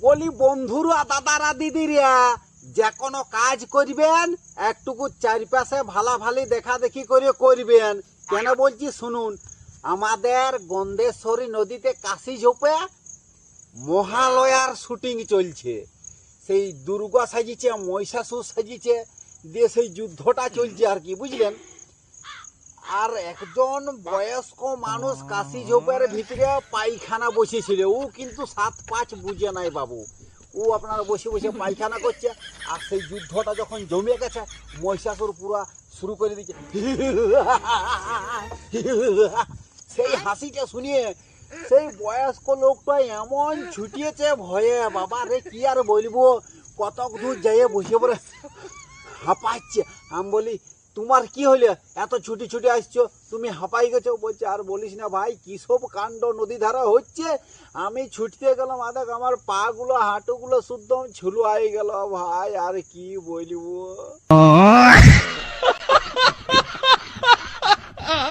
বলি বন্ধুরা, দাদারা, দিদিরা, যে কোনো কাজ করবেন একটুকু চারিপাশে ভালাভালি দেখা দেখি করে করবেন। কেন বলছি শুনুন, আমাদের গন্ধেশ্বরী নদীতে কাশি ঝোপে মহালয়ার শুটিং চলছে। সেই দুর্গা সাজিছে, মহিষাসুর সাজিছে, দিয়ে সেই যুদ্ধটা চলছে আর কি, বুঝলেন। আর একজন বয়স্ক মানুষ কাশি ঝোপের ভিতরে পায়খানা বসেছিল। ও কিন্তু 7-5 বুঝে নাই বাবু। ও আপনার বসে বসে পায়খানা করছে। আর সেই যুদ্ধটা যখন জমে গেছে, মহিষাসুর পুরা শুরু করে দিচ্ছে। সেই হাসিটা শুনিয়ে সেই বয়স্ক লোকটা এমন ছুটিয়েছে ভয়ে, বাবা রে কি আর বলবো, কত দূর যাইয়ে বসে পড়ে হাঁপাচ্ছে। আমি বলি, তোমার কি হলো, এত ছুটি ছুটি আসছো, তুমি হাঁপাই গেছো? বলছে, আর বলিস না ভাই, কি সব কাণ্ড নদী ধারা হচ্ছে। আমি ছুটতে গেলাম, আদেখ আমার পা গুলো হাঁটুগুলো শুদ্ধ ছুলু হয়ে গেল ভাই, আর কি বলবো।